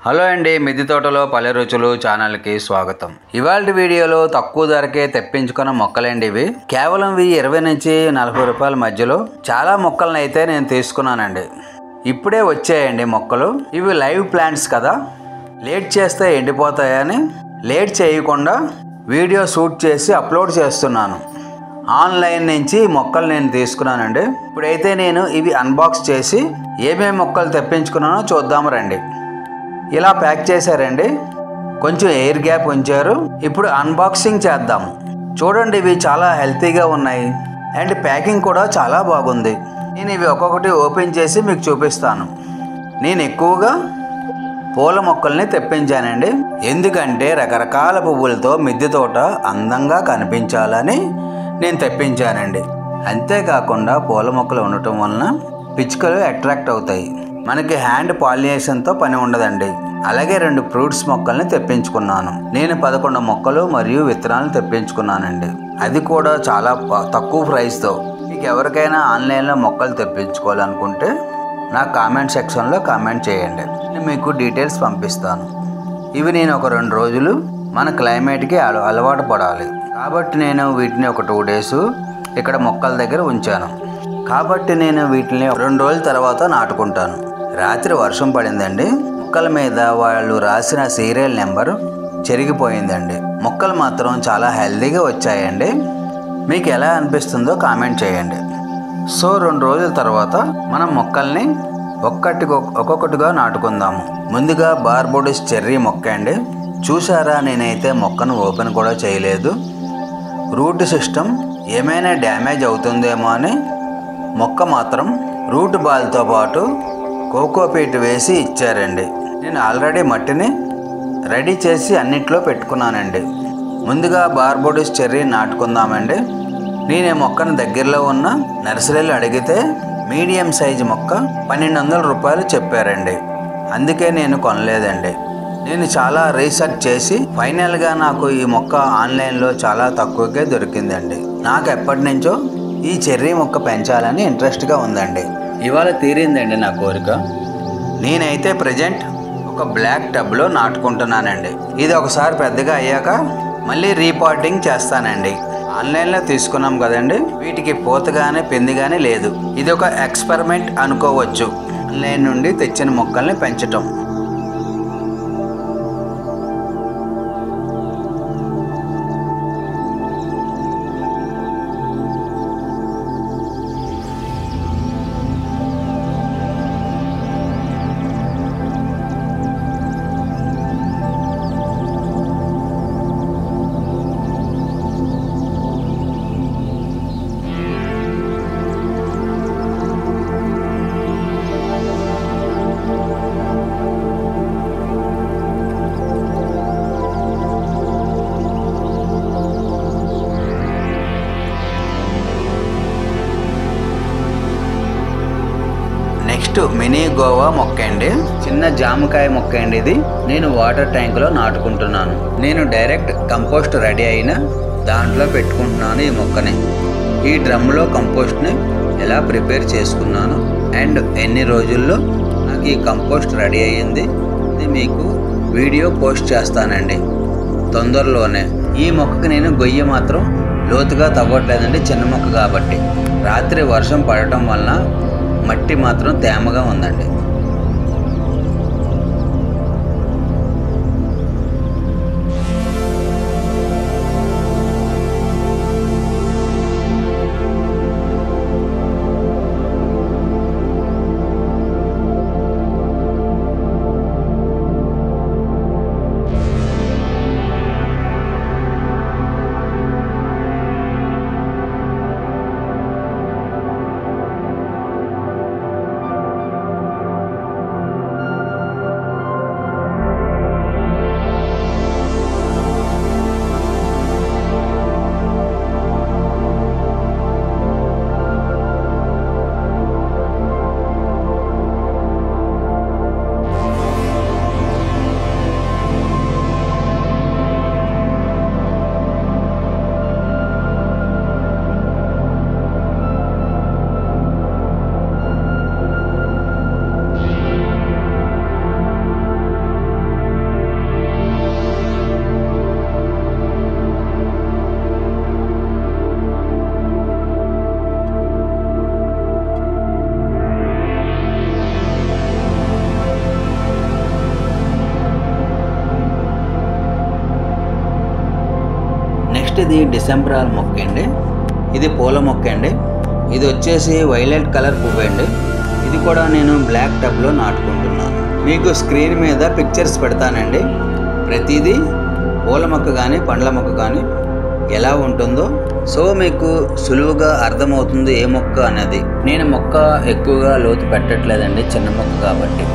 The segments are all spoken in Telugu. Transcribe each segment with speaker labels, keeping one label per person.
Speaker 1: హలో అండి, మిద్దె తోటలో పల్లె రుచులు ఛానల్కి స్వాగతం. ఇవాళ వీడియోలో తక్కువ ధరకే తెప్పించుకున్న మొక్కలండి ఇవి. కేవలం 20 నుంచి 40 రూపాయల మధ్యలో చాలా మొక్కలను అయితే నేను తీసుకున్నానండి. ఇప్పుడే వచ్చాయండి మొక్కలు. ఇవి లైవ్ ప్లాంట్స్ కదా, లేట్ చేస్తే ఎండిపోతాయని లేట్ చేయకుండా వీడియో షూట్ చేసి అప్లోడ్ చేస్తున్నాను. ఆన్లైన్ నుంచి మొక్కలు నేను తీసుకున్నానండి. ఇప్పుడైతే నేను ఇవి అన్బాక్స్ చేసి ఏమేమి మొక్కలు తెప్పించుకున్నానో చూద్దాము రండి. ఇలా ప్యాక్ చేశారండి, కొంచెం ఎయిర్ గ్యాప్ ఉంచారు. ఇప్పుడు అన్బాక్సింగ్ చేద్దాము. చూడండి, ఇవి చాలా హెల్తీగా ఉన్నాయి అండ్ ప్యాకింగ్ కూడా చాలా బాగుంది. నేను ఇవి ఒక్కొక్కటి ఓపెన్ చేసి మీకు చూపిస్తాను. నేను ఎక్కువగా పూల మొక్కల్ని తెప్పించానండి, ఎందుకంటే రకరకాల పువ్వులతో మిద్దె తోట అందంగా కనిపించాలని నేను తెప్పించానండి. అంతేకాకుండా పూల మొక్కలు ఉండటం వలన పిచ్చుకలు అట్రాక్ట్ అవుతాయి, మనకి హ్యాండ్ పాలినేషన్తో పని ఉండదండి. అలాగే 2 ఫ్రూట్స్ మొక్కల్ని తెప్పించుకున్నాను. నేను 11 మొక్కలు మరియు విత్తనాలు తెప్పించుకున్నానండి, అది కూడా చాలా తక్కువ ప్రైస్తో. మీకు ఎవరికైనా ఆన్లైన్లో మొక్కలు తెప్పించుకోవాలనుకుంటే నా కామెంట్ సెక్షన్లో కామెంట్ చేయండి, నేను మీకు డీటెయిల్స్ పంపిస్తాను. ఇవి నేను ఒక 2 రోజులు మన క్లైమేట్కి అలవాటు పడాలి కాబట్టి నేను వీటిని ఒక 2 డేస్ ఇక్కడ మొక్కల దగ్గర ఉంచాను. కాబట్టి నేను వీటిని 2 రోజుల తర్వాత నాటుకుంటాను. రాత్రి వర్షం పడిందండి, మొక్కల మీద వాళ్ళు రాసిన సీరియల్ నెంబర్ చెరిగిపోయిందండి. మొక్కలు మాత్రం చాలా హెల్తీగా వచ్చాయండి. మీకు ఎలా అనిపిస్తుందో కామెంట్ చేయండి. సో 2 రోజుల తర్వాత మనం మొక్కల్ని ఒక్కొక్కటిగా నాటుకుందాము. ముందుగా బార్బోడిస్ చెర్రీ మొక్క అండి. చూసారా, నేనైతే మొక్కను ఓపెన్ కూడా చేయలేదు. రూట్ సిస్టమ్ ఏమైనా డ్యామేజ్ అవుతుందేమో అని మొక్క మాత్రం రూట్ బాల్తో పాటు కోకోపీట్ వేసి ఇచ్చారండి. నేను ఆల్రెడీ మట్టిని రెడీ చేసి అన్నిట్లో పెట్టుకున్నానండి. ముందుగా బార్బోడిస్ చెర్రీ నాటుకుందామండి. నేను ఈ మొక్కను దగ్గరలో ఉన్న నర్సరీలో అడిగితే మీడియం సైజు మొక్క 1200 రూపాయలు చెప్పారండి. అందుకే నేను కొనలేదండి. నేను చాలా రీసెర్చ్ చేసి ఫైనల్గా నాకు ఈ మొక్క ఆన్లైన్లో చాలా తక్కువకే దొరికిందండి. నాకు ఎప్పటి నుంచో ఈ చెర్రీ మొక్క పెంచాలని ఇంట్రెస్ట్గా ఉందండి. ఇవాళ తీరిందండి నా కోరిక. నేనైతే ప్రజెంట్ ఒక బ్లాక్ టబ్లో నాటుకుంటున్నానండి. ఇది ఒకసారి పెద్దగా అయ్యాక మళ్ళీ రీపాటింగ్ చేస్తానండి. ఆన్లైన్లో తీసుకున్నాం కదండి, వీటికి పూత కానీ పిండి కానీ లేదు. ఇది ఒక ఎక్స్పెరిమెంట్ అనుకోవచ్చు, ఆన్లైన్ నుండి తెచ్చిన మొక్కల్ని పెంచటం. నెక్స్ట్ మినీ గోవా మొక్క అండి, చిన్న జామకాయ మొక్క అండి. ఇది నేను వాటర్ ట్యాంకులో నాటుకుంటున్నాను. నేను డైరెక్ట్ కంపోస్ట్ రెడీ అయిన దాంట్లో పెట్టుకుంటున్నాను ఈ మొక్కని. ఈ డ్రమ్లో కంపోస్ట్ని ఎలా ప్రిపేర్ చేసుకున్నాను అండ్ ఎన్ని రోజుల్లో నాకు ఈ కంపోస్ట్ రెడీ అయ్యింది ఇది మీకు వీడియో పోస్ట్ చేస్తానండి తొందరలోనే. ఈ మొక్కకి నేను గొయ్యి మాత్రం లోతుగా తవ్వట్లేదండి, చిన్న మొక్క కాబట్టి. రాత్రి వర్షం పడటం వలన మట్టి మాత్రం తేమగా ఉందండి. నెక్స్ట్ ఇది డిసెంబరాల్ మొక్క అండి. ఇది పూల మొక్క అండి. ఇది వచ్చేసి వైలెట్ కలర్ పువ్వు అండి. ఇది కూడా నేను బ్లాక్ టబ్లో నాటుకుంటున్నాను. మీకు స్క్రీన్ మీద పిక్చర్స్ పెడతానండి. ప్రతిదీ పూల మొక్క కానీ పండ్ల మొక్క కానీ ఎలా ఉంటుందో సో మీకు సులువుగా అర్థమవుతుంది ఏ మొక్క అనేది. నేను మొక్క ఎక్కువగా లోతు పెట్టట్లేదండి, చిన్న మొక్క కాబట్టి.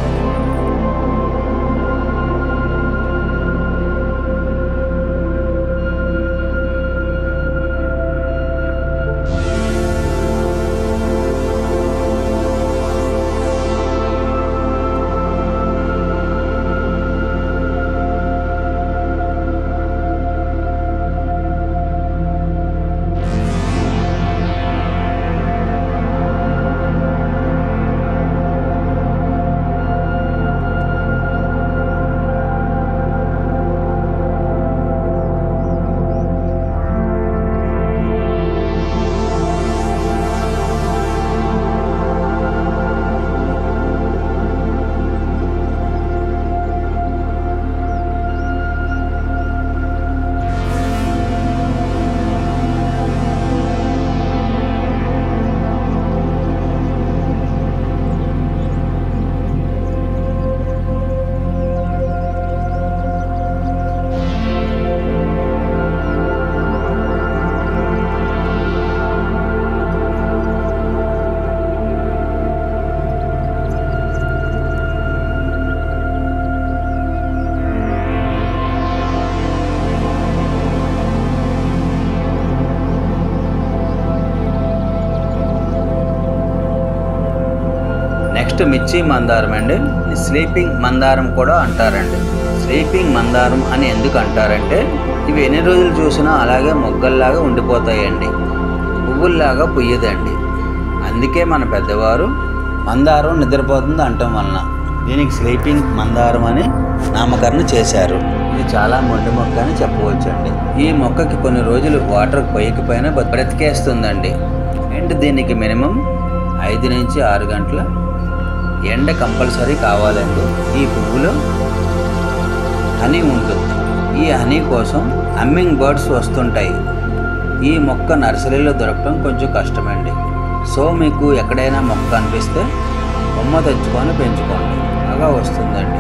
Speaker 1: నెక్స్ట్ మిర్చి మందారం అండి. స్లీపింగ్ మందారం కూడా అంటారండి. స్లీపింగ్ మందారం అని ఎందుకు అంటారంటే ఇవి ఎన్ని రోజులు చూసినా అలాగే మొగ్గల్లాగా ఉండిపోతాయండి, పువ్వుల్లాగా పుయ్యదండి. అందుకే మన పెద్దవారు మందారం నిద్రపోతుంది అంటం వలన దీనికి స్లీపింగ్ మందారం అని నామకరణం చేశారు. ఇది చాలా మొండి మొక్క అని చెప్పవచ్చండి. ఈ మొక్కకి కొన్ని రోజులు వాటర్ పోయకపోయినా బ్రతికేస్తుందండి. అండ్ దీనికి మినిమం 5 నుంచి 6 గంటల ఎండ కంపల్సరీ కావాలండి. ఈ పువ్వులో హనీ ఉంటుంది. ఈ హనీ కోసం హమ్మింగ్ బర్డ్స్ వస్తుంటాయి. ఈ మొక్క నర్సరీలో దొరకడం కొంచెం కష్టమండి. సో మీకు ఎక్కడైనా మొక్క అనిపిస్తే బొమ్మ తెచ్చుకొని పెంచుకోండి, బాగా వస్తుందండి.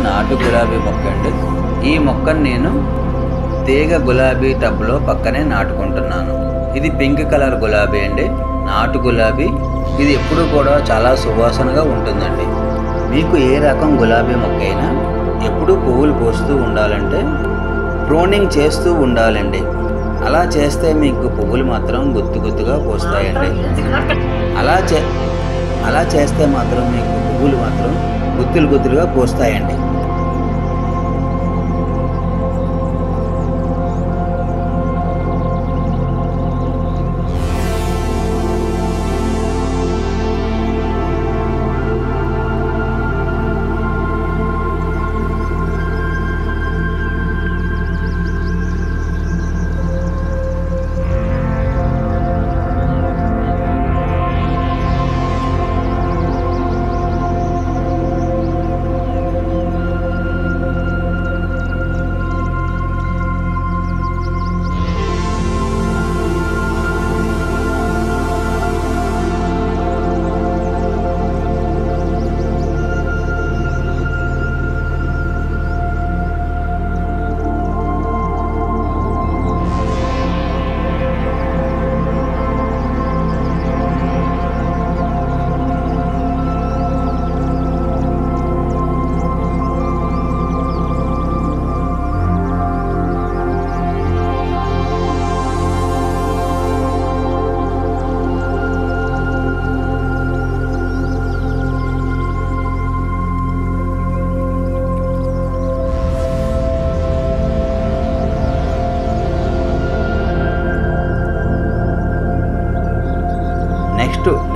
Speaker 1: నాటు గులాబీ మొక్క అండి. ఈ మొక్కను నేను తీగ గులాబీ టబ్లో పక్కనే నాటుకుంటున్నాను. ఇది పింక్ కలర్ గులాబీ అండి, నాటు గులాబీ. ఇది ఎప్పుడు కూడా చాలా సువాసనగా ఉంటుందండి. మీకు ఏ రకం గులాబీ మొక్క అయినా ఎప్పుడూ పువ్వులు పోస్తూ ఉండాలంటే ప్రూనింగ్ చేస్తూ ఉండాలండి. అలా చేస్తే మీకు పువ్వులు మాత్రం గుత్తుగా పోస్తాయండి. అలా చేస్తే మాత్రం మీకు పువ్వులు మాత్రం గుత్తులుగా పోస్తాయండి.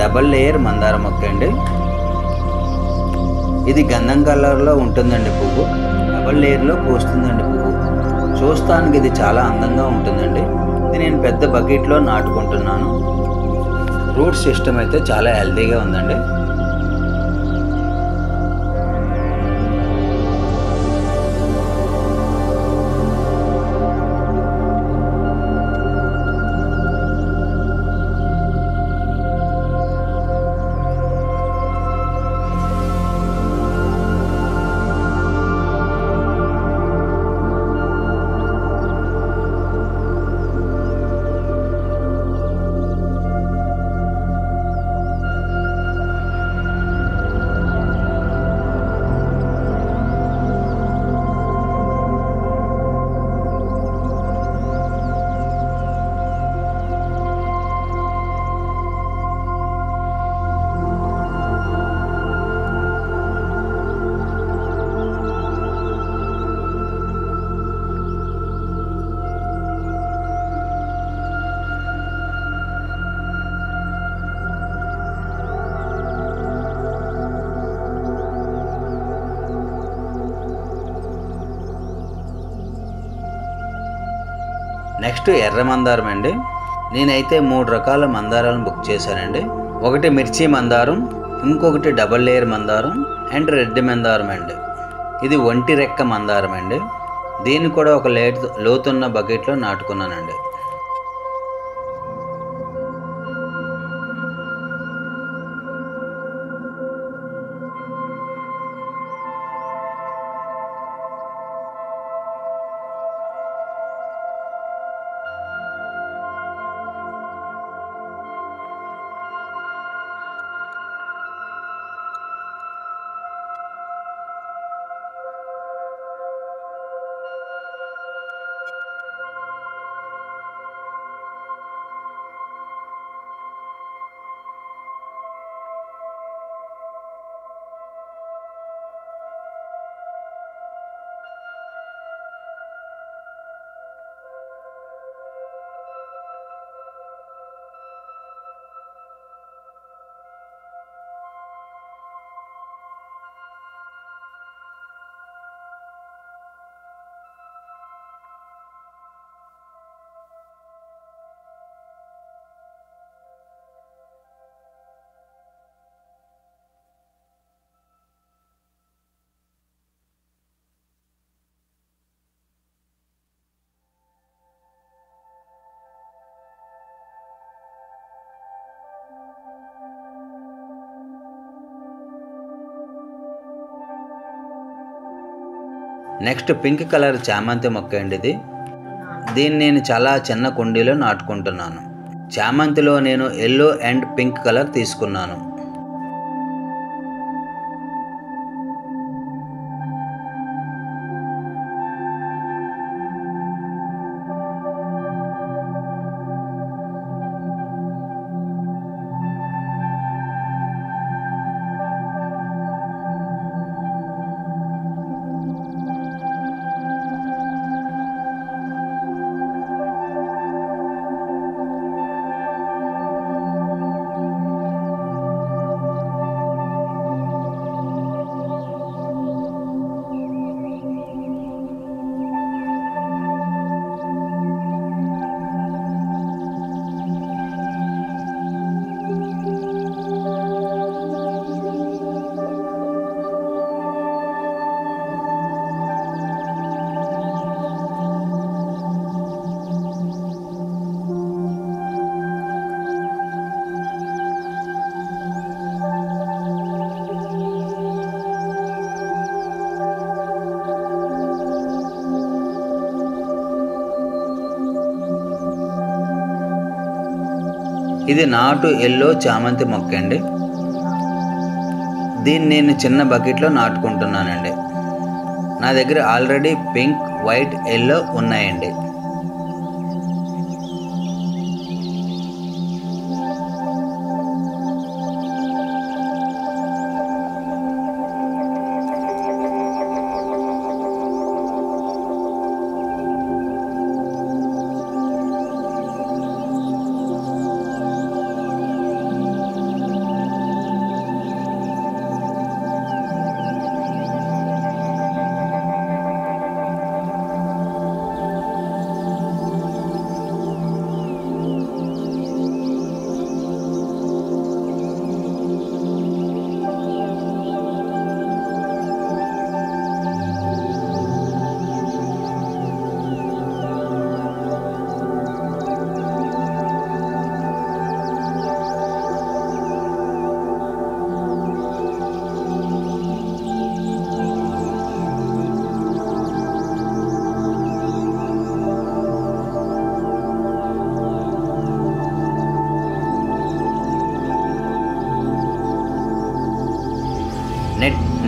Speaker 1: డబల్ లేయర్ మందార మొక్క అండి. ఇది గంధం కలర్లో ఉంటుందండి పువ్వు. డబల్ లేయర్లో పూస్తుందండి పువ్వు. చూస్తానికి ఇది చాలా అందంగా ఉంటుందండి. ఇది నేను పెద్ద బకెట్లో నాటుకుంటున్నాను. రూట్ సిస్టమ్ అయితే చాలా హెల్తీగా ఉందండి. నెక్స్ట్ ఎర్ర మందారం అండి. నేనైతే 3 రకాల మందారాలను బుక్ చేశానండి. ఒకటి మిర్చి మందారం, ఇంకొకటి డబల్ లేయర్ మందారం అండ్ రెడ్ మందారం అండి. ఇది ఒంటి రెక్క మందారం అండి. దీన్ని కూడా ఒక లోతున్న బకెట్లో నాటుకున్నానండి. నెక్స్ట్ పింక్ కలర్ చామంతి మొక్క అండి ఇది. దీన్ని నేను చాలా చిన్న కుండీలో నాటుకుంటున్నాను. చామంతిలో నేను ఎల్లో అండ్ పింక్ కలర్ తీసుకున్నాను. ఇది నాటు ఎల్లో చామంతి మొక్క అండి. దీన్ని నేను చిన్న బకెట్లో నాటుకుంటున్నానండి. నా దగ్గర ఆల్రెడీ పింక్, వైట్, ఎల్లో ఉన్నాయండి.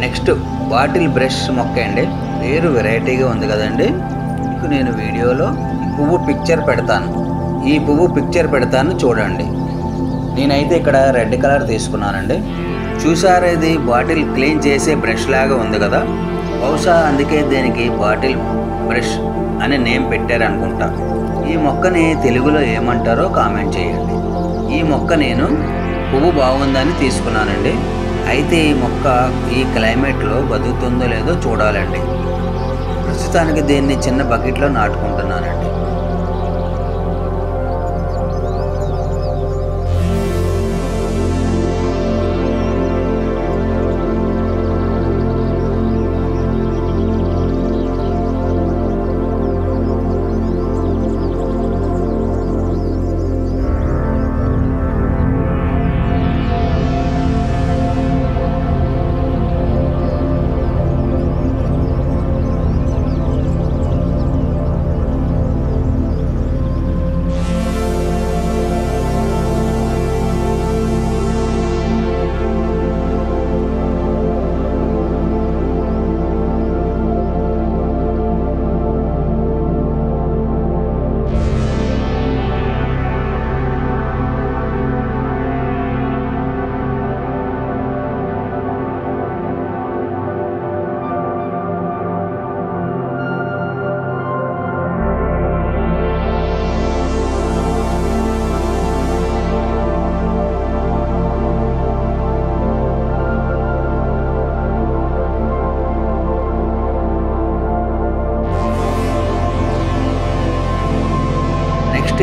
Speaker 1: నెక్స్ట్ బాటిల్ బ్రష్ మొక్క అండి. పేరు వెరైటీగా ఉంది కదండి. మీకు నేను వీడియోలో పువ్వు పిక్చర్ పెడతాను. ఈ పువ్వు పిక్చర్ పెడతాను చూడండి. నేనైతే ఇక్కడ రెడ్ కలర్ తీసుకున్నానండి. చూసారా, ఇది బాటిల్ క్లీన్ చేసే బ్రష్ లాగా ఉంది కదా. బహుశా అందుకే దీనికి బాటిల్ బ్రష్ అనే నేమ్ పెట్టారనుకుంటా. ఈ మొక్కని తెలుగులో ఏమంటారో కామెంట్ చేయండి. ఈ మొక్క నేను పువ్వు బాగుందని తీసుకున్నానండి. అయితే ఈ మొక్క ఈ క్లైమేట్లో బతుకుతుందో లేదో చూడాలండి. ప్రస్తుతానికి దీన్ని చిన్న బకెట్లో నాటుకుంటున్నానండి.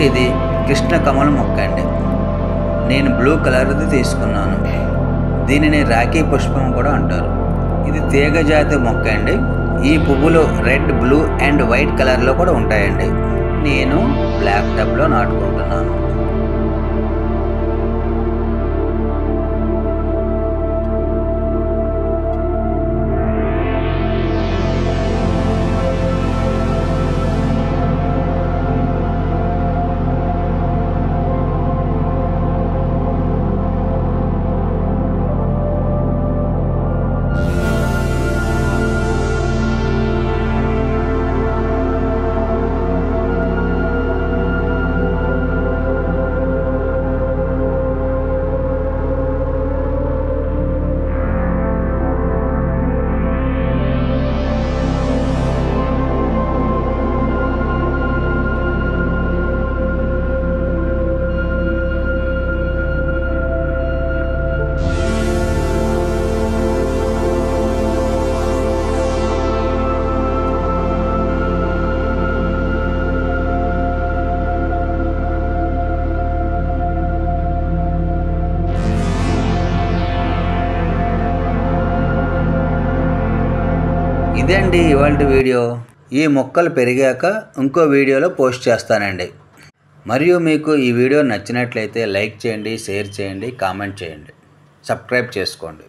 Speaker 1: ఇది కృష్ణ కమల మొక్క అండి. నేను బ్లూ కలర్ది తీసుకున్నాను. దీనిని రాఖీ పుష్పం కూడా అంటారు. ఇది తీగ జాతి మొక్క అండి. ఈ పువ్వులు రెడ్, బ్లూ అండ్ వైట్ కలర్లో కూడా ఉంటాయండి. నేను బ్లాక్ టబ్లో నాటుకుంటున్నాను. ఇదండి ఇవాల్టి వీడియో. ఈ మొక్కలు పెరిగాక ఇంకో వీడియోలో పోస్ట్ చేస్తానండి. మరియు మీకు ఈ వీడియో నచ్చినట్లయితే లైక్ చేయండి, షేర్ చేయండి, కామెంట్ చేయండి, సబ్స్క్రైబ్ చేసుకోండి.